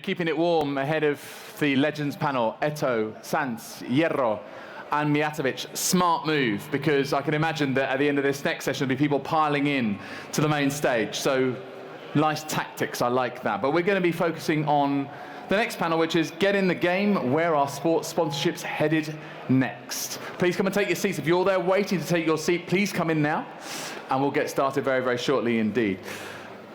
Keeping it warm ahead of the Legends panel, Eto, Sanz, Hierro, and Mijatovic. Smart move, because I can imagine that at the end of this next session, there'll be people piling in to the main stage. So nice tactics, I like that. But we're going to be focusing on the next panel, which is Get in the Game. Where are sports sponsorships headed next? Please come and take your seats. If you're there waiting to take your seat, please come in now, and we'll get started very, very shortly indeed.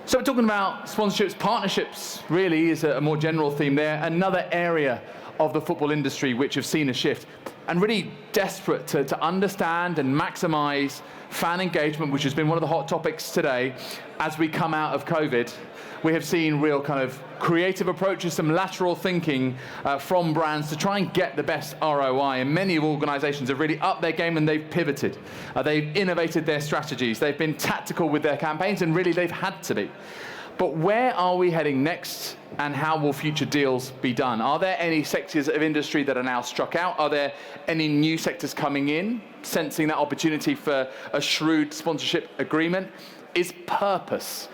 So we're talking about sponsorships, partnerships really is a more general theme there. Another area of the football industry which have seen a shift and really desperate to understand and maximize fan engagement, which has been one of the hot topics today as we come out of COVID. We have seen real kind of creative approaches, some lateral thinking from brands to try and get the best ROI. And many organizations have really upped their game and they've pivoted. They've innovated their strategies. They've been tactical with their campaigns, and really they've had to be. But where are we heading next, and how will future deals be done? Are there any sectors of industry that are now struck out? Are there any new sectors coming in, sensing that opportunity for a shrewd sponsorship agreement? Is purpose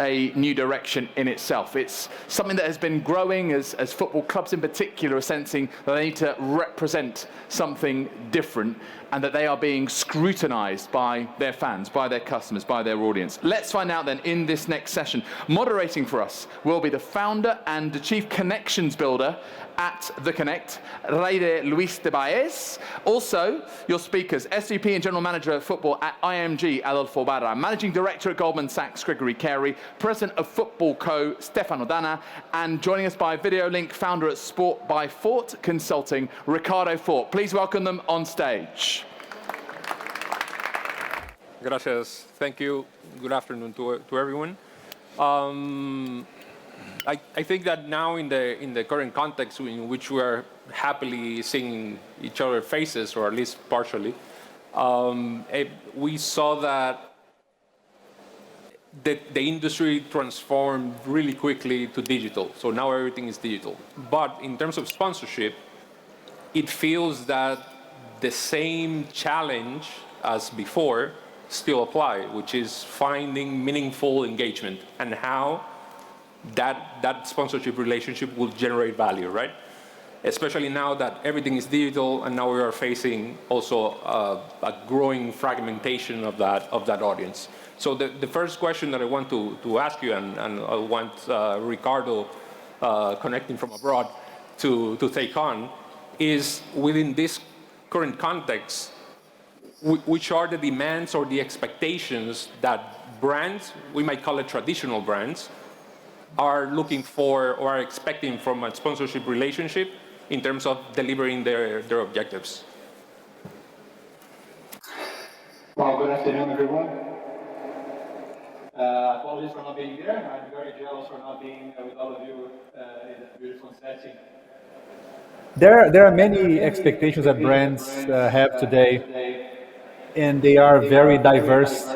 a new direction in itself? It's something that has been growing as football clubs in particular are sensing that they need to represent something different, and that they are being scrutinized by their fans, by their customers, by their audience. Let's find out then in this next session. Moderating for us will be the founder and the chief connections builder at The Connect, Reide Luis de Baez. Also, your speakers, SVP and General Manager of Football at IMG, Adolfo Barra, Managing Director at Goldman Sachs, Gregory Carey, President of Football Co, Stefano Dana, and joining us by video link, founder at Sport by Fort Consulting, Ricardo Fort. Please welcome them on stage. Gracias. Thank you. Good afternoon to everyone. I think that now in the current context in which we are happily seeing each other's faces, or at least partially, we saw that the industry transformed really quickly to digital. So now everything is digital. But in terms of sponsorship, it feels that the same challenge as before still apply, which is finding meaningful engagement and how that sponsorship relationship will generate value, right? Especially now that everything is digital, and now we are facing also a growing fragmentation of that audience. So the first question that I want to ask you, and I want Ricardo connecting from abroad to take on, is within this current context, which are the demands or the expectations that brands, we might call it traditional brands, are looking for or are expecting from a sponsorship relationship in terms of delivering their objectives? Well, good afternoon, everyone. Apologies for not being there. I'm very jealous for not being with all of you in this beautiful setting. There are many expectations that brands have today, and they are very diverse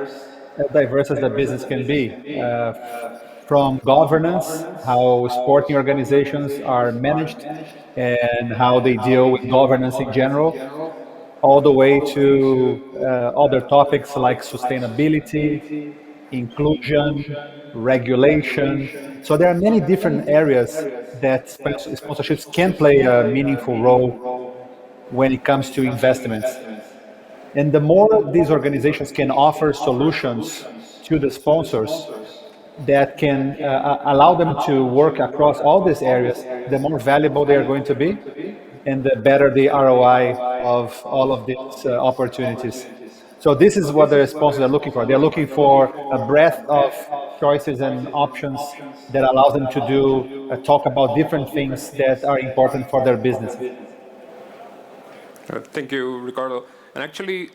as the business can be. From governance, how sporting organizations are managed and how they deal with governance in general, all the way to other topics like sustainability, inclusion, regulation. So there are many different areas that sponsorships can play a meaningful role when it comes to investments. And the more these organizations can offer solutions to the sponsors that can allow them to work across all these areas, the more valuable they are going to be, and the better the ROI of all of these opportunities. So this is what the sponsors are looking for. They're looking for a breadth of choices and options that allows them to talk about different things that are important for their businesses. Thank you, Ricardo. And actually,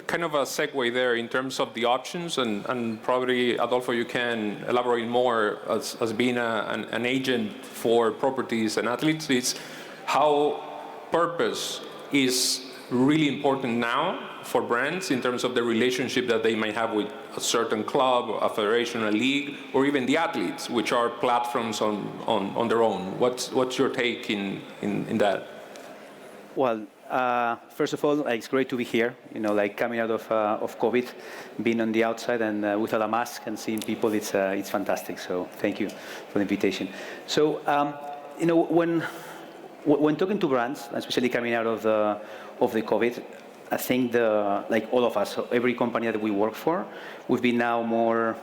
kind of a segue there in terms of the options, and probably, Adolfo, you can elaborate more as being an agent for properties and athletes, is how purpose is really important now for brands in terms of the relationship that they might have with a certain club, a federation, a league, or even the athletes, which are platforms on their own. What's your take in that? Well, first of all, it's great to be here. You know, like coming out of COVID, being on the outside and without a mask and seeing people, it's fantastic. So thank you for the invitation. So you know, when talking to brands, especially coming out of the COVID, I think like all of us, every company that we work for, we've been now more,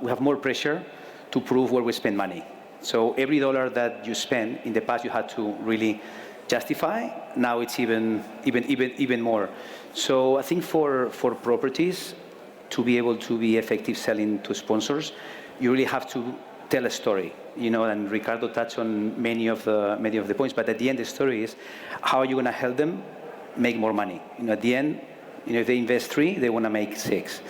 we have more pressure to prove where we spend money. So every dollar that you spend, in the past you had to really justify. Now it's even more. So I think for properties to be able to be effective selling to sponsors, you really have to tell a story, you know. And Ricardo touched on many of the points. But at the end, the story is how are you going to help them make more money? You know, at the end, you know, if they invest 3, they want to make 6.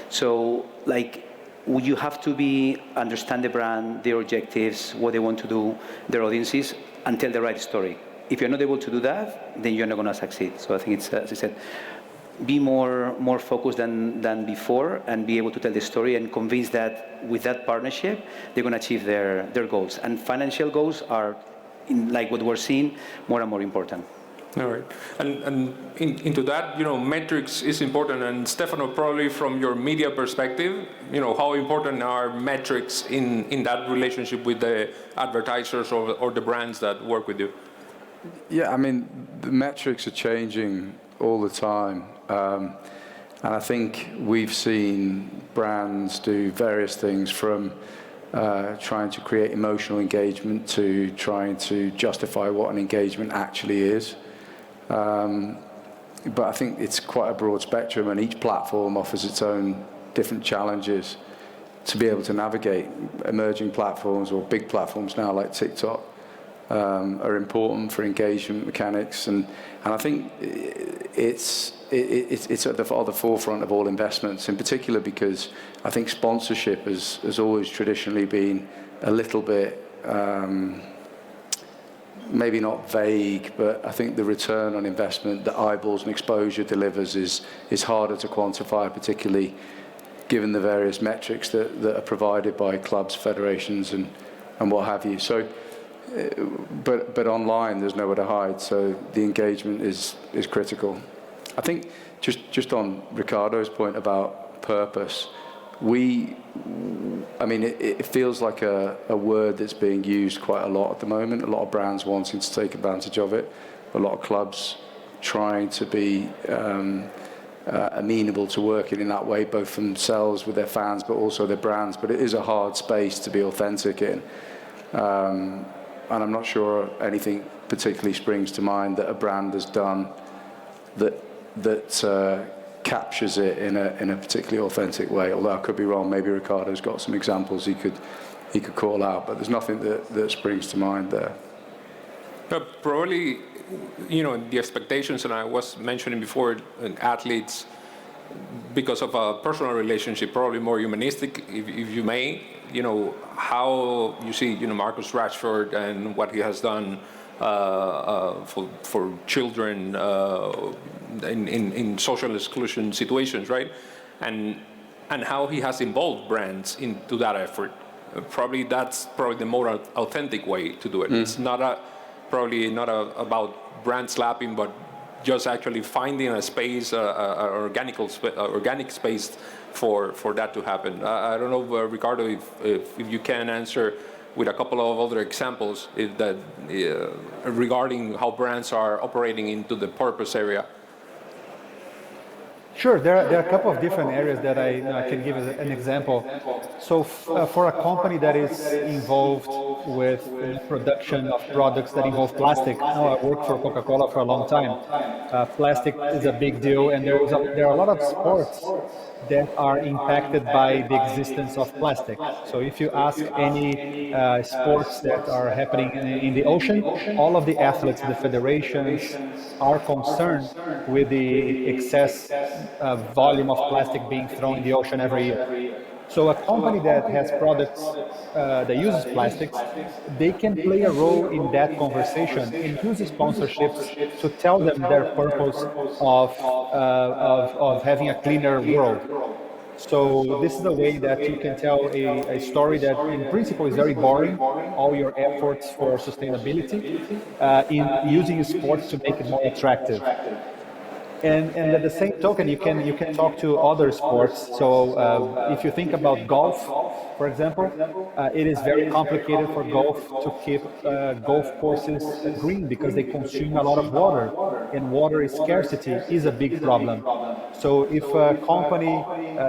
So like, you have to understand the brand, their objectives, what they want to do, their audiences, and tell the right story. If you're not able to do that, then you're not going to succeed. So I think it's, as I said, be more focused than before, and be able to tell the story and convince that with that partnership, they're going to achieve their goals. And financial goals are, like what we're seeing, more and more important. All right, and into that, you know, metrics is important. And Stefano, probably from your media perspective, you know, how important are metrics in that relationship with the advertisers or the brands that work with you? Yeah, I mean, the metrics are changing all the time. And I think we've seen brands do various things from trying to create emotional engagement to trying to justify what an engagement actually is. But I think it's quite a broad spectrum, and each platform offers its own different challenges to be able to navigate. Emerging platforms or big platforms now like TikTok are important for engagement mechanics, and I think it's at the forefront of all investments, in particular because I think sponsorship has always traditionally been a little bit maybe not vague, but I think the return on investment that eyeballs and exposure delivers is harder to quantify, particularly given the various metrics that are provided by clubs, federations, and what have you. So, but online, there's nowhere to hide. So the engagement is critical. I think just on Ricardo's point about purpose, I mean, it feels like a word that's being used quite a lot at the moment. A lot of brands wanting to take advantage of it. A lot of clubs trying to be amenable to working in that way, both for themselves, with their fans, but also their brands. But it is a hard space to be authentic in. And I'm not sure anything particularly springs to mind that a brand has done that captures it in a particularly authentic way. Although I could be wrong, maybe Ricardo's got some examples he could call out, but there's nothing that springs to mind there. Probably, you know, the expectations, and I was mentioning before, athletes, because of a personal relationship, probably more humanistic, if you may, you know, how you see, you know, Marcus Rashford and what he has done for children in social exclusion situations, right? And how he has involved brands into that effort. That's probably the more authentic way to do it. It's not probably not about brand slapping, but just actually finding a space, organic space for that to happen. I don't know, Ricardo, if you can answer with a couple of other examples regarding how brands are operating into the purpose area. Sure, there are a couple of different areas that I can give as an example. So for a company that is involved with the production of products that involve plastic, I worked for Coca-Cola for a long time. Plastic is a big deal, and there are a lot of sports that are impacted by the existence of plastic. So if you ask any sports that are happening in the ocean, all of the athletes, the federations, are concerned with the excess volume of plastic being thrown in the ocean every year. So a company that has products that uses plastics, they can play a role in that conversation and use sponsorships to tell them their purpose of having a cleaner world. So this is a way that you can tell a story that in principle is very boring, all your efforts for sustainability, in using sports to make it more attractive. And at the same token, you can talk to other sports. So if you think about golf, For example, it is very complicated for golf to keep golf courses green because they consume a lot of water, and water scarcity is a big problem. So if a company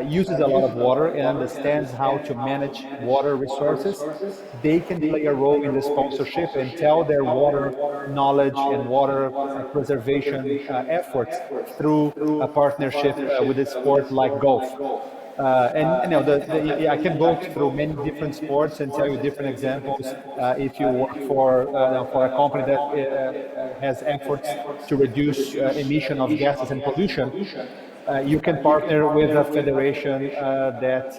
uses a lot of water and understands how to manage water resources, they can play a role in the sponsorship and tell their water knowledge and water preservation efforts through a partnership with a sport like golf. And you know, I can go through many different sports and tell you different examples. If you work for a company that has efforts to reduce emission of gases and pollution, you can partner with a federation that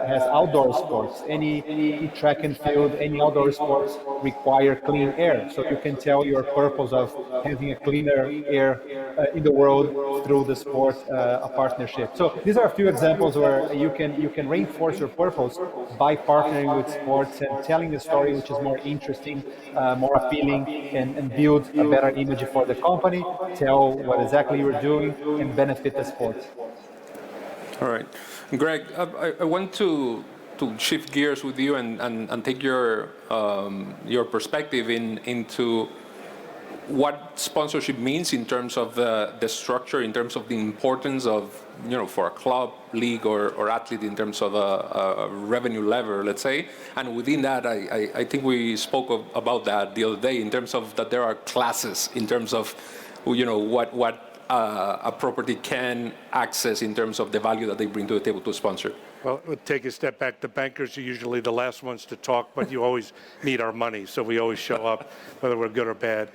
has outdoor sports. Any track and field, any outdoor sports require clean air. So you can tell your purpose of having a cleaner air in the world through the sport, a partnership. So these are a few examples where you can reinforce your purpose by partnering with sports and telling a story which is more interesting, more appealing, and build a better image for the company, tell what exactly you're doing, and benefit the sport. All right. Greg, I want to shift gears with you and take your perspective into what sponsorship means in terms of the structure, in terms of the importance of, for a club, league, or athlete in terms of a revenue lever, let's say. And within that, I think we spoke about that the other day in terms of that there are classes in terms of, what a property can access in terms of the value that they bring to the table to sponsor. Well, we'll take a step back. The bankers are usually the last ones to talk, but you always need our money, so we always show up, whether we're good or bad.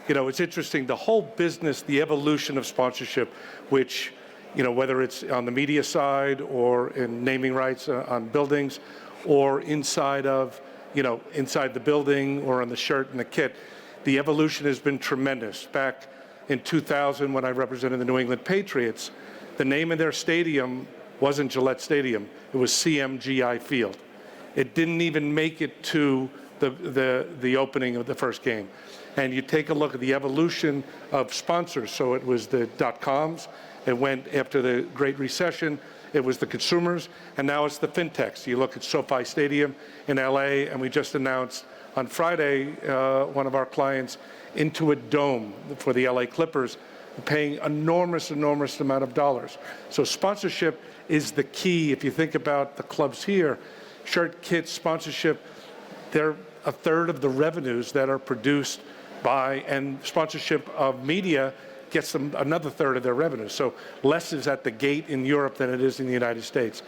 It's interesting, the whole business, the evolution of sponsorship, which, whether it's on the media side or in naming rights on buildings or inside of, inside the building or on the shirt and the kit, the evolution has been tremendous. Back in 2000, when I represented the New England Patriots, the name of their stadium wasn't Gillette Stadium, it was CMGI Field. It didn't even make it to the opening of the first game. And you take a look at the evolution of sponsors. So it was the .coms, it went after the Great Recession, it was the consumers, and now it's the fintechs. You look at SoFi Stadium in LA, and we just announced on Friday, one of our clients into a dome for the LA Clippers, paying enormous amount of dollars. So sponsorship is the key. If you think about the clubs here, shirt, kits, sponsorship, they're a third of the revenues that are produced by, and sponsorship of media gets them another third of their revenue. So less is at the gate in Europe than it is in the United States.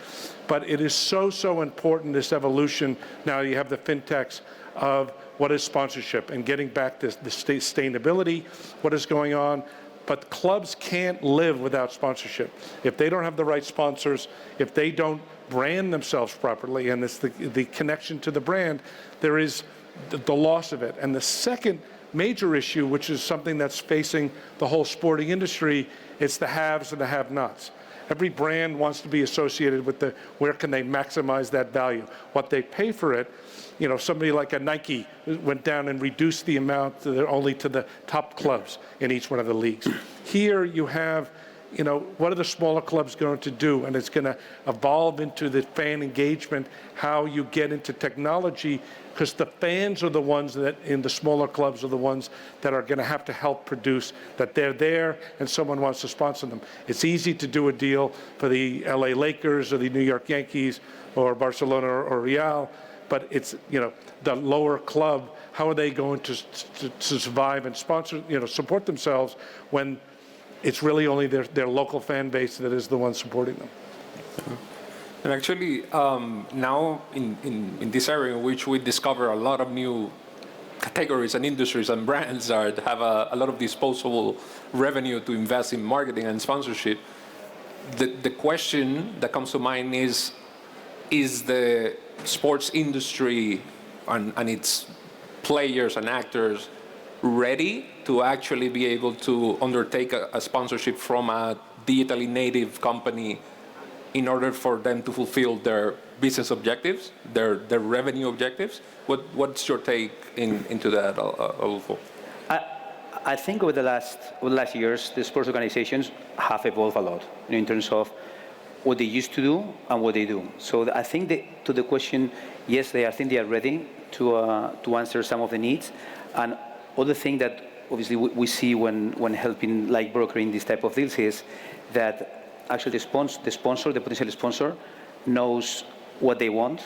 But it is so important, this evolution. Now you have the fintechs of what is sponsorship and getting back to the sustainability, what is going on. But clubs can't live without sponsorship. If they don't have the right sponsors, if they don't brand themselves properly, and it's the connection to the brand, there is the loss of it. And the second major issue, which is something that's facing the whole sporting industry, it's the haves and the have-nots. Every brand wants to be associated with where can they maximize that value, what they pay for it. Somebody like a Nike went down and reduced the amount only to the top clubs in each one of the leagues. Here you have, what are the smaller clubs going to do? And it's going to evolve into the fan engagement, how you get into technology, because the fans are the ones that in the smaller clubs are the ones that are going to have to help produce, that they're there and someone wants to sponsor them. It's easy to do a deal for the LA Lakers or the New York Yankees or Barcelona or Real, but it's, the lower club, how are they going to survive and sponsor, support themselves when it's really only their local fan base that is the one supporting them? And actually, now in this area in which we discover a lot of new categories and industries and brands that have a lot of disposable revenue to invest in marketing and sponsorship, the question that comes to mind is the sports industry and its players and actors ready to actually be able to undertake a sponsorship from a digitally native company in order for them to fulfill their business objectives, their revenue objectives? What's your take into that, Adolfo? I think over the last years, the sports organizations have evolved a lot in terms of what they used to do and what they do. So I think to the question, yes, I think they are ready to answer some of the needs. And other thing that obviously we see when helping like brokering these type of deals is that actually the potential sponsor knows what they want,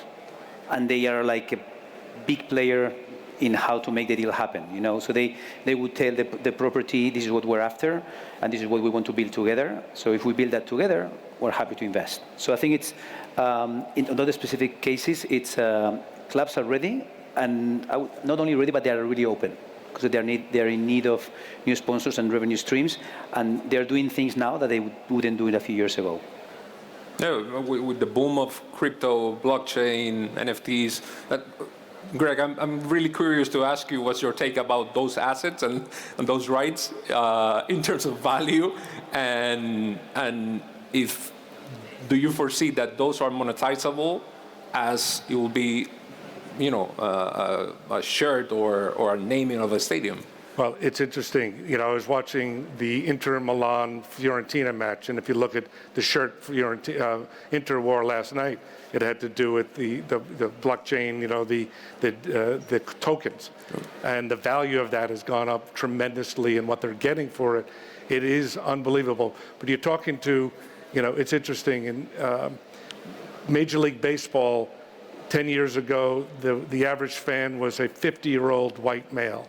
and they are like a big player in how to make the deal happen, you know. So they would tell the property, this is what we're after, and this is what we want to build together. So if we build that together, we're happy to invest. So I think it's, in other specific cases, it's clubs are ready, and not only ready, but they are really open, because they're in need of new sponsors and revenue streams, and they're doing things now that they wouldn't do it a few years ago. No, with the boom of crypto, blockchain, NFTs, Greg, I'm really curious to ask you what's your take about those assets and those rights in terms of value, and if do you foresee that those are monetizable as it will be, you know, a shirt or a naming of a stadium? Well, it's interesting. You know, I was watching the Inter Milan-Fiorentina match, and if you look at the shirt Inter wore last night, it had to do with the blockchain, you know, the tokens. And the value of that has gone up tremendously, and what they're getting for it, it is unbelievable. But you're talking to, you know, it's interesting. In Major League Baseball, 10 years ago, the average fan was a 50-year-old white male.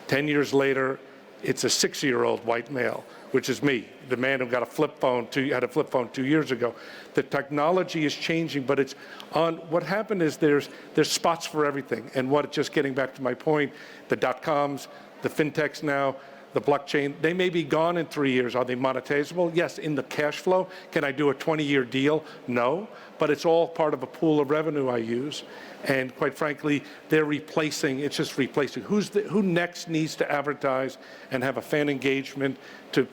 10 years later, it's a 60-year-old white male, which is me, the man who got a flip phone, had a flip phone 2 years ago. The technology is changing, but it's on. What happened is there's spots for everything. And just getting back to my point, the .coms, the fintechs now, the blockchain, they may be gone in 3 years. Are they monetizable? Yes, in the cash flow. Can I do a 20-year deal? No, but it's all part of a pool of revenue I use. And quite frankly, they're replacing, it's just replacing. Who next needs to advertise and have a fan engagement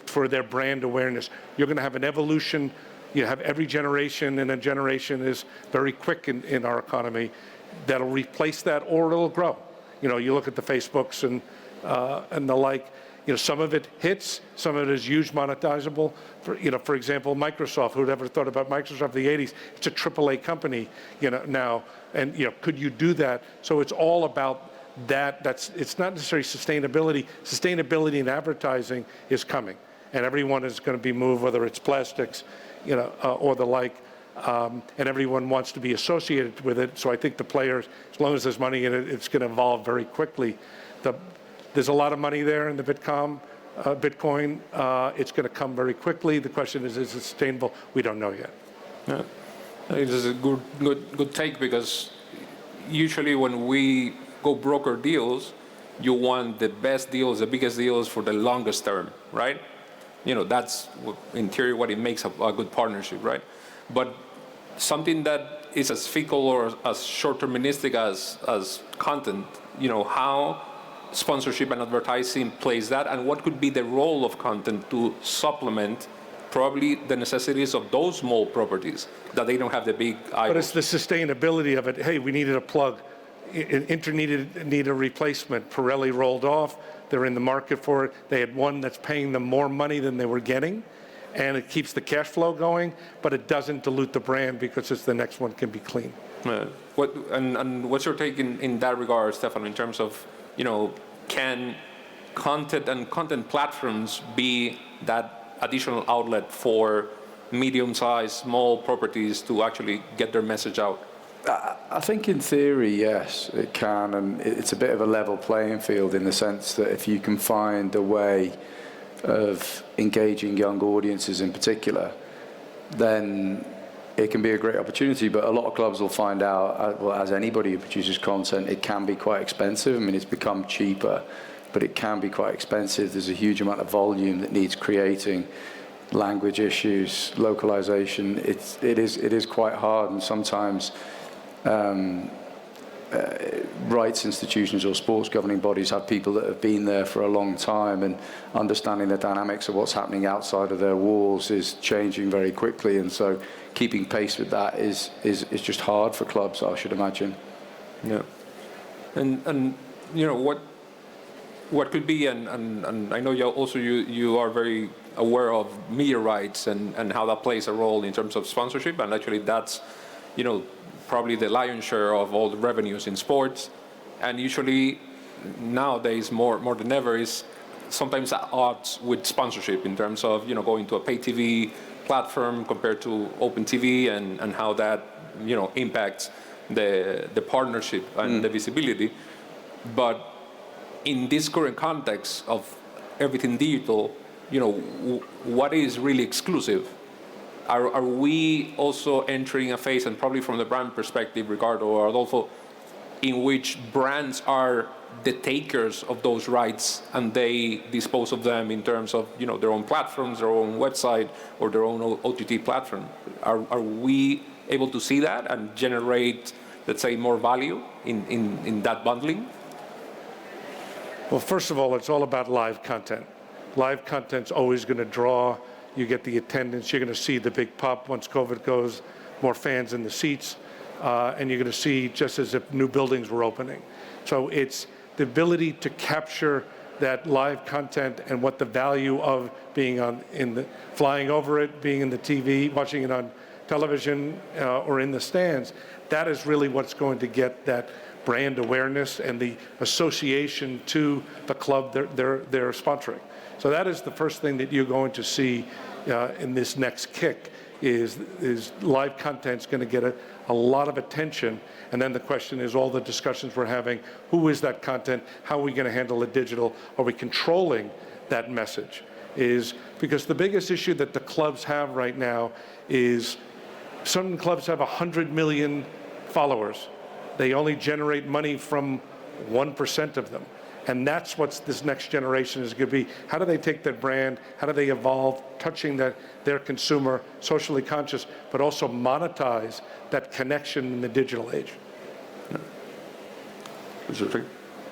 for their brand awareness? You're going to have an evolution. You have every generation, and a generation is very quick in our economy, that'll replace that, or it'll grow. You know, you look at the Facebooks and the like. You know, some of it hits, some of it is huge monetizable. For example, Microsoft. Who'd ever thought about Microsoft in the 80s? It's a AAA company, you know, now. And, you know, could you do that? So it's all about that. It's not necessarily sustainability. Sustainability in advertising is coming, and everyone is going to be moved, whether it's plastics, you know, or the like. And everyone wants to be associated with it. So I think the players, as long as there's money in it, it's going to evolve very quickly. There's a lot of money there in the Bitcoin. It's going to come very quickly. The question is it sustainable? We don't know yet. Yeah. It is a good take, because usually when we go broker deals, you want the best deals, the biggest deals for the longest term, right? You know, that's in theory what it makes a good partnership, right? But something that is as fickle or as short-termistic as content, you know, how sponsorship and advertising plays that, and what could be the role of content to supplement probably the necessities of those small properties that they don't have the big eyeballs. But it's the sustainability of it. Hey, we needed a plug. Inter needed a replacement. Pirelli rolled off. They're in the market for it. They had one that's paying them more money than they were getting, and it keeps the cash flow going, but it doesn't dilute the brand, because it's the next one can be clean. And what's your take in that regard, Stefano, in terms of, you know, can content and content platforms be that additional outlet for medium-sized, small properties to actually get their message out? I think in theory, yes, it can, and it's a bit of a level playing field in the sense that if you can find a way of engaging young audiences in particular, then it can be a great opportunity. But a lot of clubs will find out, well, as anybody who produces content, it can be quite expensive. I mean, it's become cheaper, but it can be quite expensive. There's a huge amount of volume that needs creating, language issues, localization. It is quite hard, and sometimes rights institutions or sports governing bodies have people that have been there for a long time, and understanding the dynamics of what's happening outside of their walls is changing very quickly, and so keeping pace with that is just hard for clubs, I should imagine. Yeah, and you know what could be, and I know you are very aware of media rights and how that plays a role in terms of sponsorship. And actually that's, probably the lion's share of all the revenues in sports. And usually nowadays, more than ever, is sometimes at odds with sponsorship in terms of, going to a pay TV platform compared to open TV and how that, impacts the partnership and the visibility. But in this current context of everything digital, what is really exclusive? Are we also entering a phase, and probably from the brand perspective, Ricardo or Adolfo, in which brands are the takers of those rights and they dispose of them in terms of their own platforms, their own website, or their own OTT platform? Are we able to see that and generate, let's say, more value in that bundling? Well, first of all, it's all about live content. Live content's always going to draw. You get the attendance. You're going to see the big pop once COVID goes, more fans in the seats, and you're going to see just as if new buildings were opening. So it's the ability to capture that live content and what the value of being flying over it, being in the TV, watching it on television or in the stands. That is really what's going to get that brand awareness and the association to the club they're sponsoring. So that is the first thing that you're going to see in this next kick is live content's going to get a lot of attention. And then the question is all the discussions we're having, who is that content? How are we going to handle it digital? Are we controlling that message? Because the biggest issue that the clubs have right now is some clubs have 100 million followers. They only generate money from 1% of them. And that's what this next generation is going to be. How do they take their brand? How do they evolve, touching their consumer, socially conscious, but also monetize that connection in the digital age?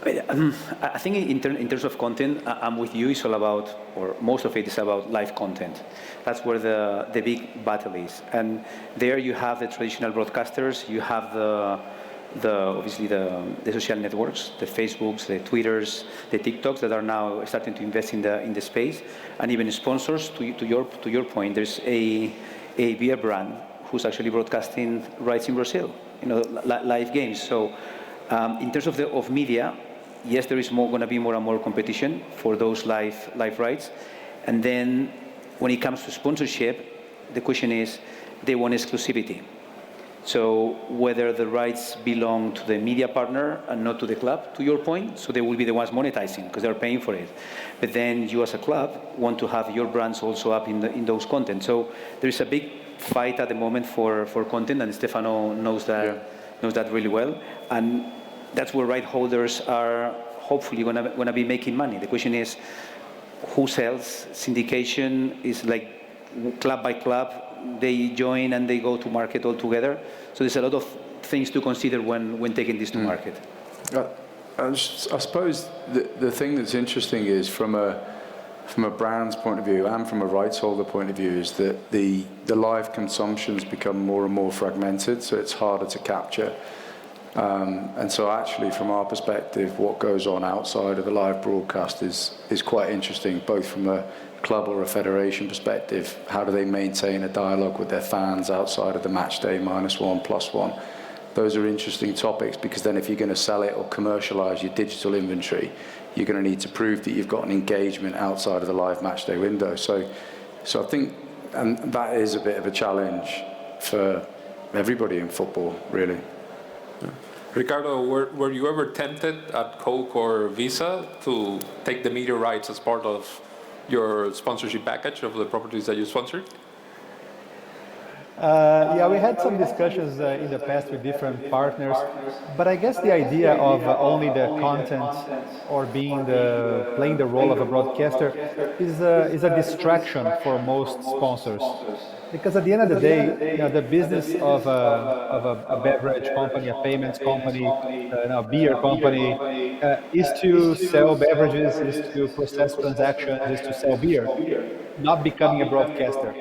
I think in terms of content, I'm with you. It's all about, or most of it is about live content. That's where the big battle is. And there you have the traditional broadcasters. You have obviously the social networks, the Facebooks, the Twitters, the TikToks that are now starting to invest in the space, and even sponsors. To your point, there's a beer brand who's actually broadcasting rights in Brazil, live games. So in terms of media, yes, there is going to be more and more competition for those live rights, and then when it comes to sponsorship, the question is they want exclusivity. So whether the rights belong to the media partner and not to the club, to your point, so they will be the ones monetizing because they're paying for it. But then you as a club want to have your brands also up in those content. So there is a big fight at the moment for content, and Stefano knows that really well. And that's where right holders are hopefully going to be making money. The question is, who sells? Syndication is like club by club. They join and they go to market all together. So there's a lot of things to consider when taking this to market. I suppose the thing that's interesting is from a brand's point of view and from a rights holder point of view is that the live consumption's become more and more fragmented, so it's harder to capture. And so actually from our perspective, what goes on outside of the live broadcast is quite interesting, both from a club or a federation perspective. How do they maintain a dialogue with their fans outside of the match day -1, +1? Those are interesting topics, because then if you're going to sell it or commercialize your digital inventory, you're going to need to prove that you've got an engagement outside of the live match day window. So I think, and that is a bit of a challenge for everybody in football, really. Ricardo, were you ever tempted at Coke or Visa to take the media rights as part of your sponsorship package of the properties that you sponsored? Yeah, we had some discussions in the past with different partners, but I guess the idea of only the content or playing the role of a broadcaster is a distraction for most sponsors. Because at the end of the day, the business of a beverage company, a payments company, a beer company, is to sell beverages, is to process transactions, is to sell beer, not becoming a broadcaster.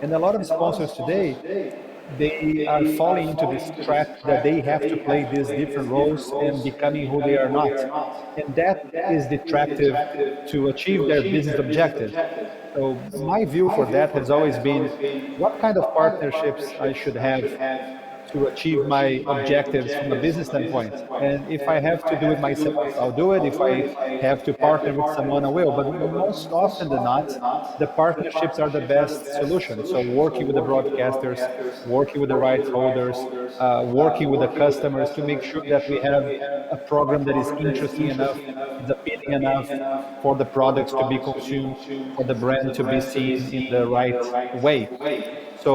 And a lot of sponsors today, they are falling into this trap that they have to play these different roles and becoming who they are not. And that is detractive to achieve their business objectives. So my view for that has always been what kind of partnerships I should have to achieve my objectives from a business standpoint. And if I have to do it myself, I'll do it. If I have to partner with someone, I will. But most often than not, the partnerships are the best solution. So working with the broadcasters, working with the rights holders, working with the customers to make sure that we have a program that is interesting enough, is appealing enough for the products to be consumed, for the brand to be seen in the right way. So,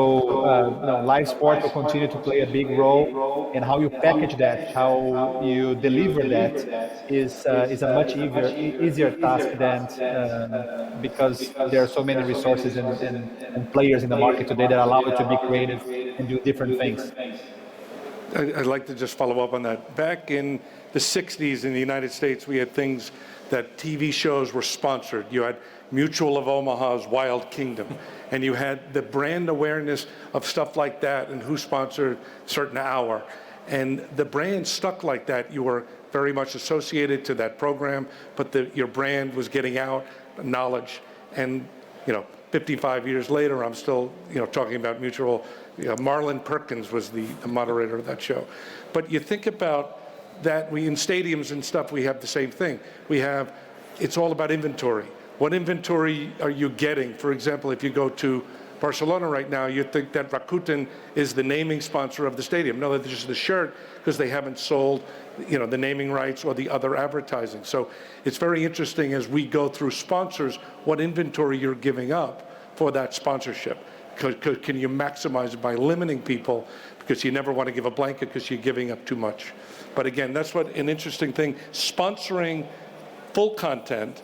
live sport will continue to play a big role, and how you package that, how you deliver that, is a much easier task than because there are so many resources and players in the market today that allow you to be creative and do different things. I'd like to just follow up on that. Back in the 60s in the United States, we had things that TV shows were sponsored. You had Mutual of Omaha's Wild Kingdom, and you had the brand awareness of stuff like that and who sponsored a certain hour. And the brand stuck like that. You were very much associated to that program, but your brand was getting out knowledge. And 55 years later, I'm still talking about Mutual. Marlon Perkins was the moderator of that show. But you think about that, in stadiums and stuff, we have the same thing. It's all about inventory. What inventory are you getting? For example, if you go to Barcelona right now, you think that Rakuten is the naming sponsor of the stadium. No, that's just the shirt because they haven't sold, the naming rights or the other advertising. So it's very interesting as we go through sponsors, what inventory you're giving up for that sponsorship. Can you maximize it by limiting people? Because you never want to give a blanket because you're giving up too much. But again, that's an interesting thing. Sponsoring full content,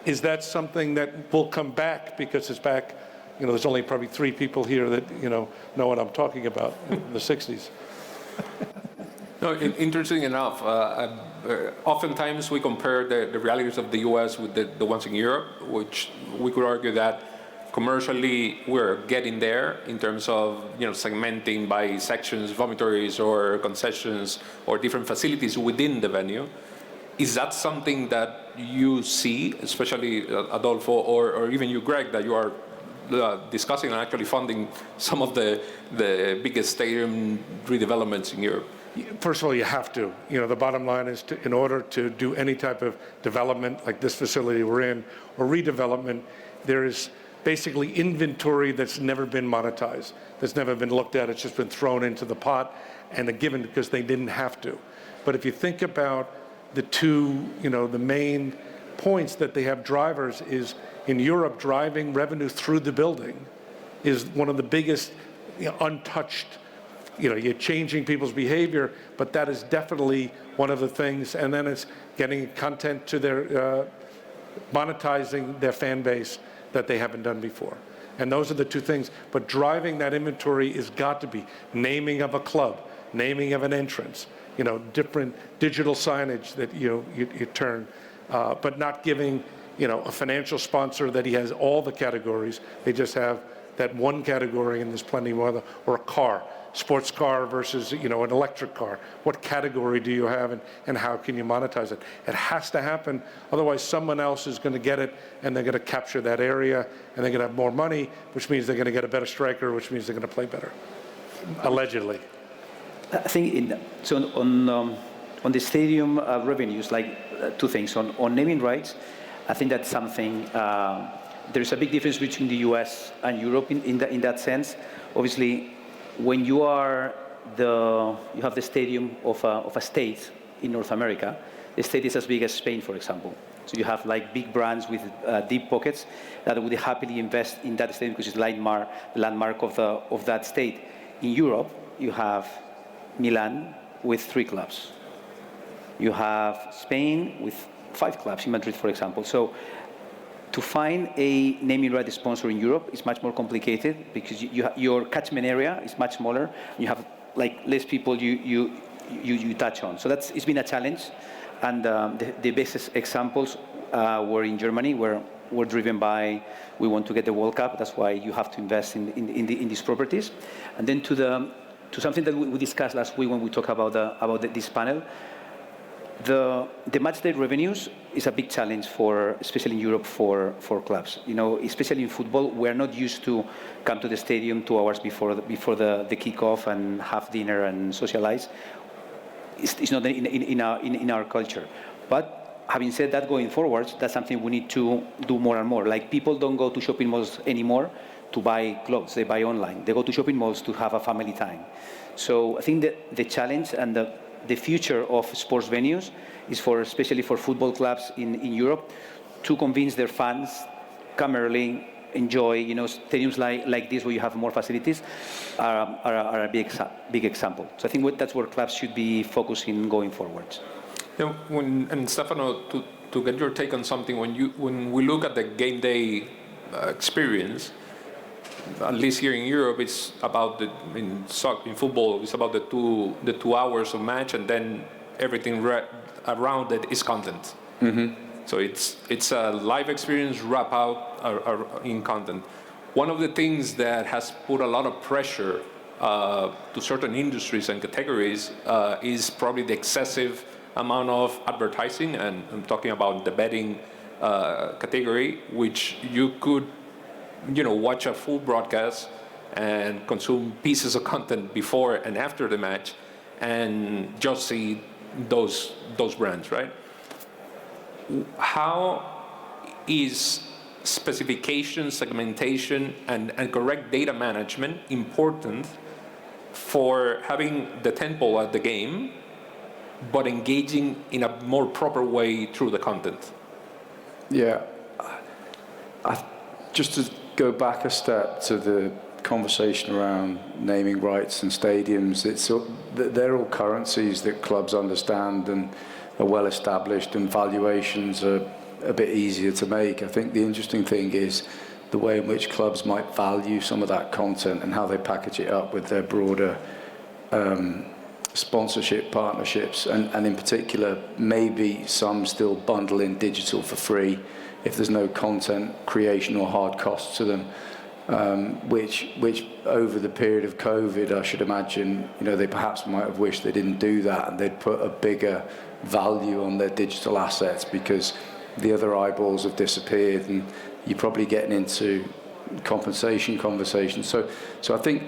is that something that will come back because it's back? There's only probably 3 people here that know what I'm talking about in the 60s. No, interesting enough, oftentimes we compare the realities of the US with the ones in Europe, which we could argue that commercially we're getting there in terms of segmenting by sections, vomitories or concessions or different facilities within the venue. Is that something that you see, especially Adolfo or even you, Greg, that you are discussing and actually funding some of the biggest stadium redevelopments in Europe? First of all, you have to. The bottom line is in order to do any type of development like this facility we're in or redevelopment, there is basically inventory that's never been monetized, that's never been looked at. It's just been thrown into the pot and given because they didn't have to. But if you think about the two, the main points that they have drivers is in Europe, driving revenue through the building is one of the biggest untouched. You're changing people's behavior, but that is definitely one of the things. And then it's getting content to their, monetizing their fan base that they haven't done before. And those are the two things. But driving that inventory has got to be naming of a club, naming of an entrance, different digital signage that you turn, but not giving, a financial sponsor that he has all the categories. They just have that one category and there's plenty more, or a car, sports car versus, an electric car. What category do you have and how can you monetize it? It has to happen. Otherwise, someone else is going to get it and they're going to capture that area and they're going to have more money, which means they're going to get a better striker, which means they're going to play better, allegedly. I think on the stadium revenues, like 2 things. On naming rights, I think that's something, there's a big difference between the US and Europe in that sense. Obviously, when you have the stadium of a state in North America, the state is as big as Spain, for example. So you have like big brands with deep pockets that would happily invest in that stadium because it's the landmark of that state. In Europe, you have Milan with 3 clubs. You have Spain with 5 clubs in Madrid, for example. So to find a naming right sponsor in Europe is much more complicated because your catchment area is much smaller. You have like less people you touch on. So it's been a challenge. And the best examples were in Germany, where were driven by, we want to get the World Cup. That's why you have to invest in these properties. And then to something that we discussed last week when we talked about this panel, the match day revenues is a big challenge especially in Europe for clubs. Especially in football, we are not used to come to the stadium 2 hours before the kickoff and have dinner and socialize. It's not in our culture. But having said that, going forward, that's something we need to do more and more. Like, people don't go to shopping malls anymore to buy clothes. They buy online. They go to shopping malls to have a family time. So I think that the challenge and the future of sports venues is especially for football clubs in Europe, to convince their fans, come early, enjoy. Stadiums like this, where you have more facilities, are a big example. So I think that's where clubs should be focusing going forward. And Stefano, to get your take on something, when we look at the game day experience, at least here in Europe, it's about in football, it's about the 2 hours of match, and then everything around it is content. Mm-hmm. So it's a live experience wrap out in content. One of the things that has put a lot of pressure to certain industries and categories is probably the excessive amount of advertising, and I'm talking about the betting category, which you could watch a full broadcast and consume pieces of content before and after the match and just see those brands, right? How is specification, segmentation, and correct data management important for having the tentpole at the game, but engaging in a more proper way through the content? Yeah. Just to go back a step to the conversation around naming rights and stadiums, they're all currencies that clubs understand and are well established, and valuations are a bit easier to make. I think the interesting thing is the way in which clubs might value some of that content and how they package it up with their broader sponsorship partnerships, and in particular, maybe some still bundle in digital for free if there's no content creation or hard costs to them, which over the period of COVID, I should imagine, they perhaps might have wished they didn't do that, and they'd put a bigger value on their digital assets because the other eyeballs have disappeared, and you're probably getting into compensation conversations. So I think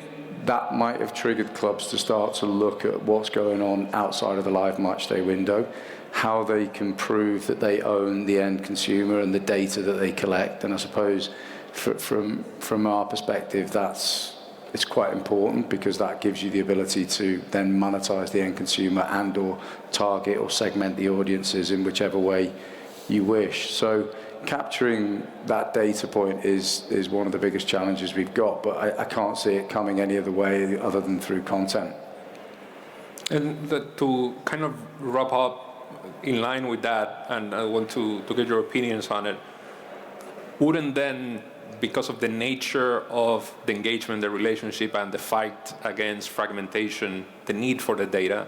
that might have triggered clubs to start to look at what's going on outside of the live match day window, how they can prove that they own the end consumer and the data that they collect. And I suppose from our perspective, it's quite important, because that gives you the ability to then monetize the end consumer and or target or segment the audiences in whichever way you wish. So capturing that data point is one of the biggest challenges we've got, but I can't see it coming any other way other than through content. And to kind of wrap up in line with that, and I want to get your opinions on it, wouldn't then, because of the nature of the engagement, the relationship, and the fight against fragmentation, the need for the data,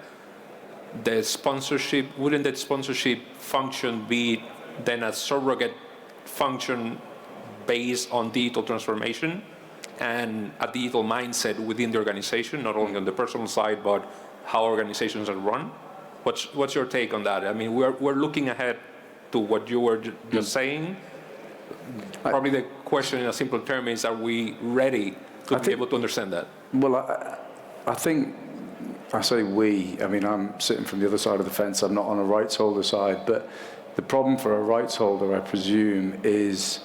wouldn't that sponsorship function be then a surrogate function based on digital transformation and a digital mindset within the organization, not only on the personal side, but how organizations are run? What's your take on that? I mean, we're looking ahead to what you were just saying. Probably the question in a simple term is, are we ready to be able to understand that? Well, I think, I say we, I mean, I'm sitting from the other side of the fence, I'm not on a rights holder side, but the problem for a rights holder, I presume, is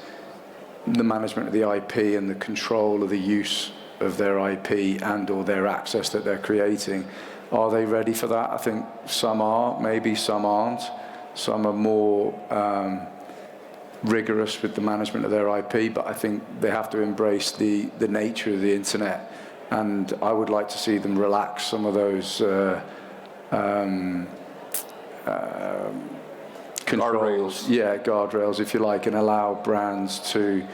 the management of the IP and the control of the use of their IP and or their access that they're creating. Are they ready for that? I think some are, maybe some aren't. Some are more rigorous with the management of their IP, but I think they have to embrace the nature of the internet. And I would like to see them relax some of those controls, guardrails, if you like, and allow brands to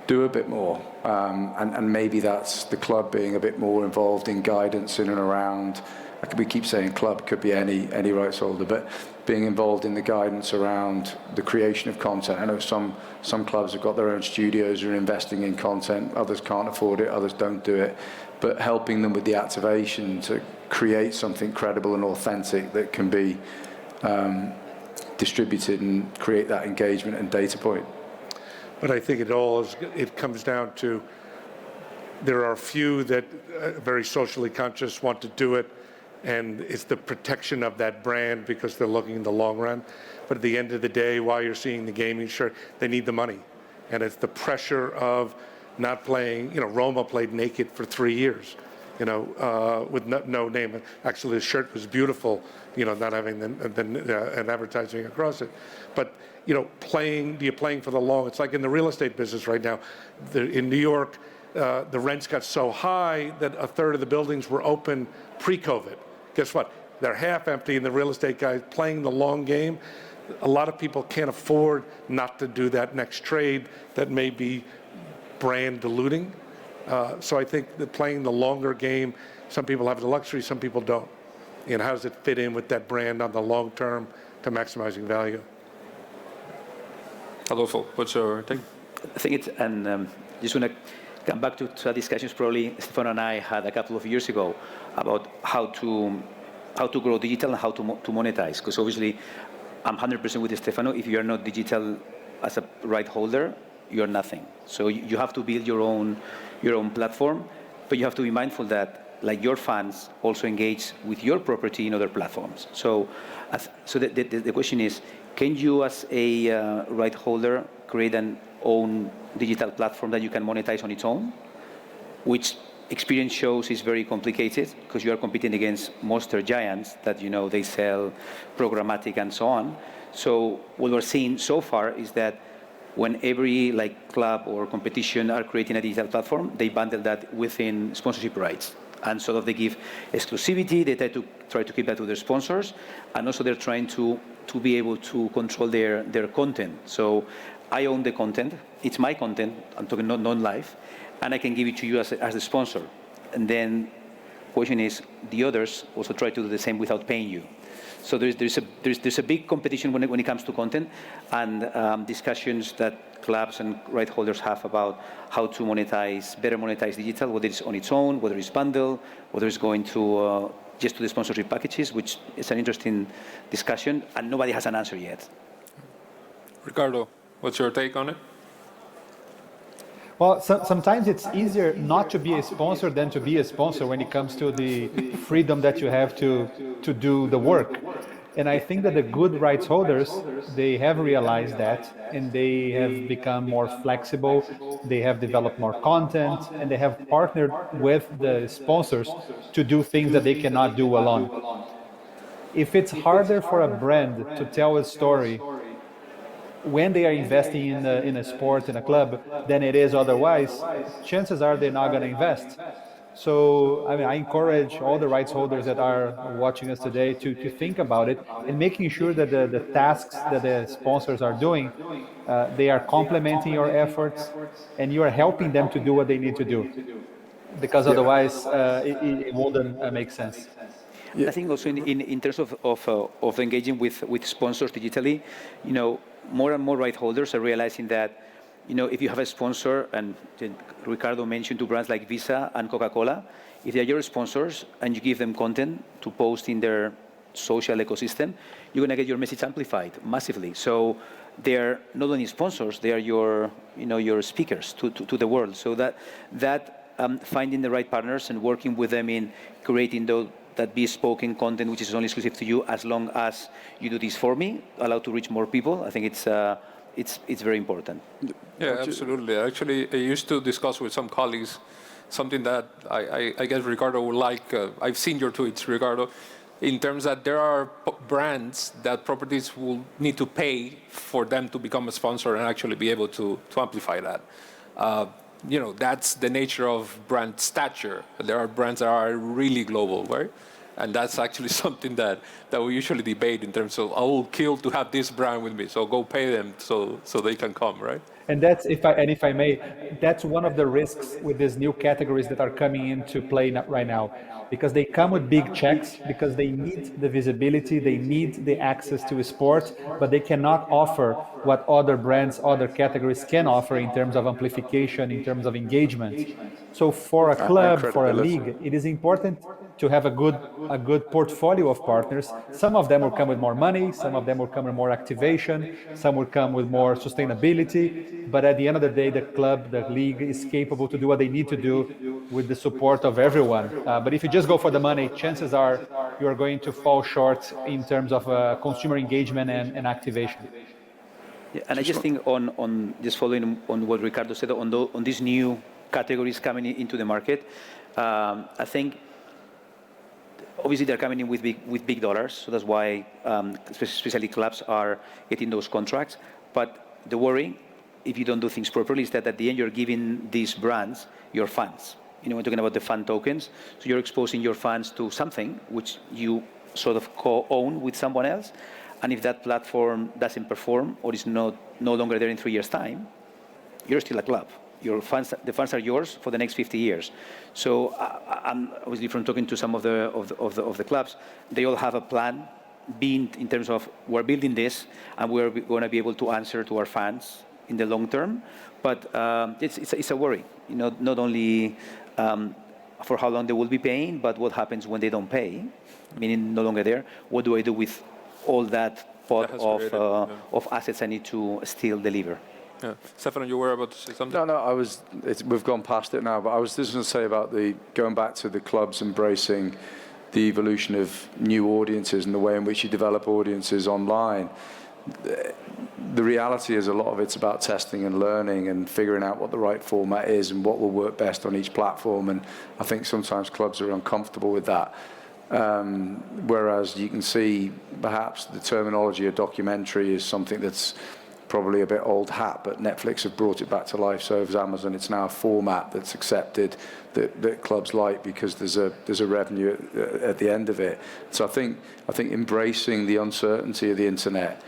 do a bit more. And maybe that's the club being a bit more involved in guidance in and around we keep saying club, could be any rights holder, but being involved in the guidance around the creation of content. I know some clubs have got their own studios, are investing in content, others can't afford it, others don't do it, but helping them with the activation to create something credible and authentic that can be distributed and create that engagement and data point. But I think it comes down to, there are a few that very socially conscious want to do it, and it's the protection of that brand because they're looking in the long run. But at the end of the day, while you're seeing the gaming, sure, they need the money. And it's the pressure of not playing, Roma played naked for 3 years, with no name. Actually, the shirt was beautiful, not having an advertising across it. But, you're playing for the long. It's like in the real estate business right now. In New York, the rents got so high that a third of the buildings were open pre-COVID. Guess what? They're half empty, and the real estate guys playing the long game. A lot of people can't afford not to do that next trade that may be brand diluting. So I think that playing the longer game, some people have the luxury, some people don't. And how does it fit in with that brand on the long term to maximizing value? Adolfo, what's your take? I think it's, and just want to come back to discussions probably Stefano and I had a couple of years ago about how to grow digital and how to monetize. Because obviously, I'm 100% with Stefano. If you are not digital as a right holder, you're nothing. So you have to build your own platform, but you have to be mindful that like your fans also engage with your property in other platforms. So the question is, can you as a right holder create an own digital platform that you can monetize on its own, which experience shows is very complicated because you are competing against monster giants that they sell programmatic and so on. So what we're seeing so far is that when every club or competition are creating a digital platform, they bundle that within sponsorship rights. And sort of they give exclusivity, they try to keep that to their sponsors, and also they're trying to be able to control their content. So I own the content, it's my content, I'm talking non-live, and I can give it to you as a sponsor. And then the question is, the others also try to do the same without paying you. So there's a big competition when it comes to content, and discussions that clubs and right holders have about how to better monetize digital, whether it's on its own, whether it's bundled, whether it's going to just to the sponsorship packages, which is an interesting discussion, and nobody has an answer yet. Ricardo, what's your take on it? Well, sometimes it's easier not to be a sponsor than to be a sponsor when it comes to the freedom that you have to do the work. And I think that the good rights holders, they have realized that, and they have become more flexible, they have developed more content, and they have partnered with the sponsors to do things that they cannot do alone. If it's harder for a brand to tell a story when they are investing in a sport, in a club, than it is otherwise, chances are they're not going to invest. So, I encourage all the rights holders that are watching us today to think about it and making sure that the tasks that the sponsors are doing, they are complementing your efforts and you are helping them to do what they need to do. Because otherwise, it wouldn't make sense. I think also in terms of engaging with sponsors digitally, more and more right holders are realizing that, if you have a sponsor, and Ricardo mentioned two brands like Visa and Coca-Cola, if they're your sponsors and you give them content to post in their social ecosystem, you're going to get your message amplified massively. So they're not only sponsors, they are your speakers to the world. So that finding the right partners and working with them in creating that bespoken content, which is only exclusive to you, as long as you do this for me, allowed to reach more people. I think it's very important. Yeah, absolutely. Actually, I used to discuss with some colleagues something that I guess Ricardo would like. I've seen your tweets, Ricardo, in terms that there are brands that properties will need to pay for them to become a sponsor and actually be able to amplify that. That's the nature of brand stature. There are brands that are really global, right? And that's actually something that we usually debate in terms of, I will kill to have this brand with me, so go pay them so they can come, right? And that's, if I may, that's one of the risks with these new categories that are coming into play right now, because they come with big checks, because they need the visibility, they need the access to sport, but they cannot offer what other brands, other categories can offer in terms of amplification, in terms of engagement. So for a club, for a league, it is important to have a good portfolio of partners. Some of them will come with more money, some of them will come with more activation, some will come with more sustainability. But at the end of the day, the club, the league is capable to do what they need to do with the support of everyone. But if you just go for the money, chances are you are going to fall short in terms of consumer engagement and activation. Yeah, and I just think on just following on what Ricardo said on these new categories coming into the market, I think obviously they're coming in with big dollars, so that's why especially clubs are getting those contracts. But the worry, if you don't do things properly, is that at the end you're giving these brands your fans. You know, we're talking about the fan tokens, so you're exposing your fans to something which you sort of co-own with someone else. And if that platform doesn't perform or is no longer there in 3 years' time, you're still a club. Your fans, the fans are yours for the next 50 years. So I'm obviously from talking to some of the clubs, they all have a plan B in terms of we're building this and we're going to be able to answer to our fans in the long term. But it's a worry, you know, not only for how long they will be paying, but what happens when they don't pay, meaning no longer there. What do I do with all that pot of assets I need to still deliver? Yeah. Stefano, you were about to say something? No, we've gone past it now, but I was just going to say about going back to the clubs embracing the evolution of new audiences and the way in which you develop audiences online. The reality is a lot of it's about testing and learning and figuring out what the right format is and what will work best on each platform. And I think sometimes clubs are uncomfortable with that. Whereas you can see perhaps the terminology of documentary is something that's probably a bit old hat, but Netflix have brought it back to life. So has Amazon. It's now a format that's accepted that clubs like because there's a revenue at the end of it. So I think embracing the uncertainty of the internet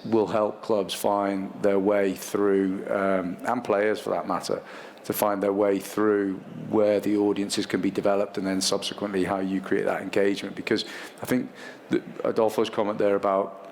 will help clubs find their way through, and players for that matter, to find their way through where the audiences can be developed and then subsequently how you create that engagement. Because I think Adolfo's comment there about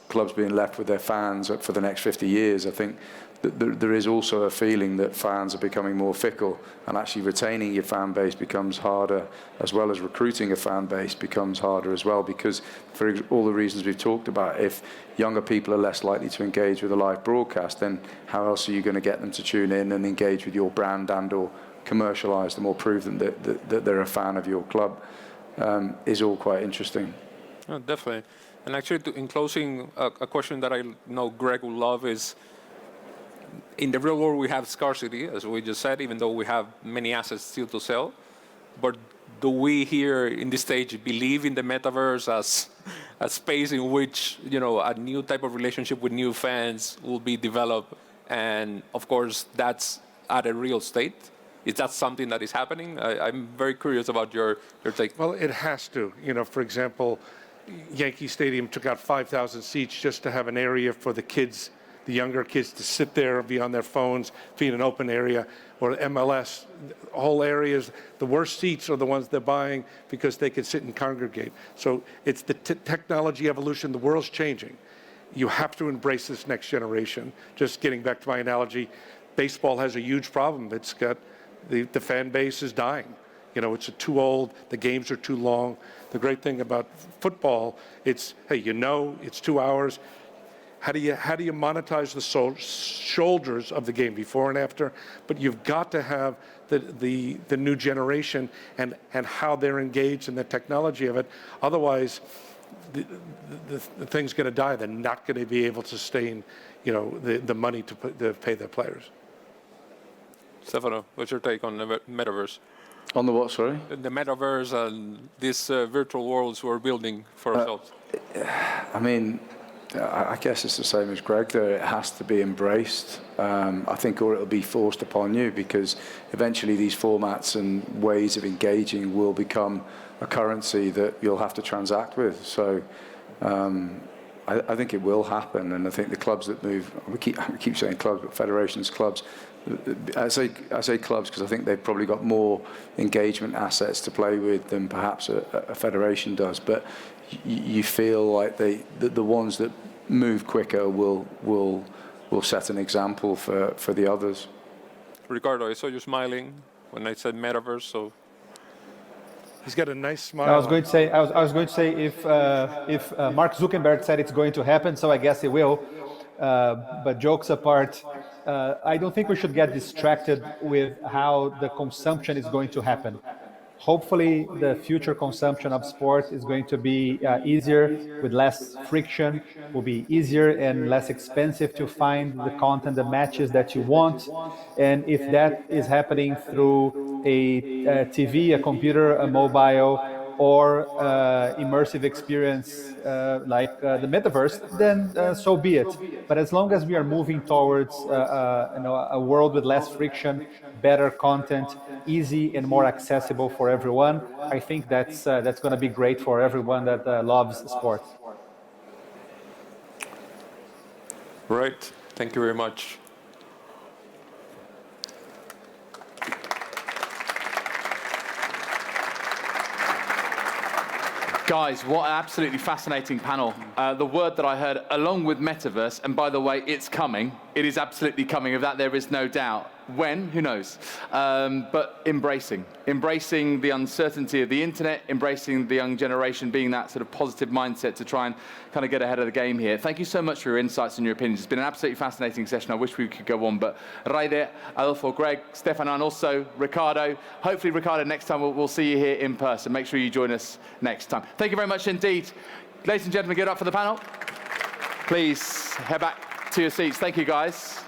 clubs being left with their fans for the next 50 years, I think that there is also a feeling that fans are becoming more fickle, and actually retaining your fan base becomes harder, as well as recruiting a fan base becomes harder as well, because for all the reasons we've talked about, if younger people are less likely to engage with a live broadcast, then how else are you going to get them to tune in and engage with your brand and or commercialise them or prove them that they're a fan of your club, is all quite interesting. Oh, definitely. And actually, in closing, a question that I know Greg will love is, in the real world, we have scarcity, as we just said, even though we have many assets still to sell. But do we here in this stage believe in the metaverse as a space in which, you know, a new type of relationship with new fans will be developed? And of course, that's at a real state. Is that something that is happening? I'm very curious about your take. Well, it has to. You know, for example, Yankee Stadium took out 5,000 seats just to have an area for the kids, the younger kids, to sit there and be on their phones, be in an open area. Or MLS, whole areas, the worst seats are the ones they're buying because they can sit and congregate. So it's the technology evolution. The world's changing. You have to embrace this next generation. Just getting back to my analogy, baseball has a huge problem. It's got the fan base is dying. You know, it's too old, the games are too long. The great thing about football, it's, hey, you know, it's 2 hours. How do you monetize the shoulders of the game, before and after? But you've got to have the new generation and how they're engaged in the technology of it. Otherwise, the thing's going to die. They're not going to be able to sustain, you know, the money to pay their players. Stefano, what's your take on the metaverse? On the what, sorry? The metaverse and these virtual worlds we're building for ourselves. I mean, I guess it's the same as Greg there. It has to be embraced, I think, or it'll be forced upon you, because eventually these formats and ways of engaging will become a currency that you'll have to transact with. So I think it will happen, and I think the clubs that move, we keep saying clubs, but federations, clubs. I say clubs because I think they've probably got more engagement assets to play with than perhaps a federation does. But you feel like the ones that move quicker will set an example for the others. Ricardo, I saw you smiling when I said metaverse, so. He's got a nice smile. I was going to say, if Mark Zuckerberg said it's going to happen, so I guess it will. But jokes apart, I don't think we should get distracted with how the consumption is going to happen. Hopefully, the future consumption of sport is going to be easier, with less friction, will be easier and less expensive to find the content, the matches that you want. And if that is happening through a TV, a computer, a mobile, or immersive experience like the metaverse, then so be it. But as long as we are moving towards a world with less friction, better content, easy and more accessible for everyone, I think that's going to be great for everyone that loves sport. Right. Thank you very much. Guys, what an absolutely fascinating panel. The word that I heard, along with metaverse, and by the way, it's coming. It is absolutely coming. Of that, there is no doubt. When? Who knows? But embracing the uncertainty of the internet, embracing the young generation, being that sort of positive mindset to try and kind of get ahead of the game here. Thank you so much for your insights and your opinions. It's been an absolutely fascinating session. I wish we could go on, but Raide, Adolfo, Greg, Stefan, and also Ricardo. Hopefully, Ricardo, next time we'll see you here in person. Make sure you join us next time. Thank you very much indeed. Ladies and gentlemen, give it up for the panel. Please head back to your seats. Thank you, guys.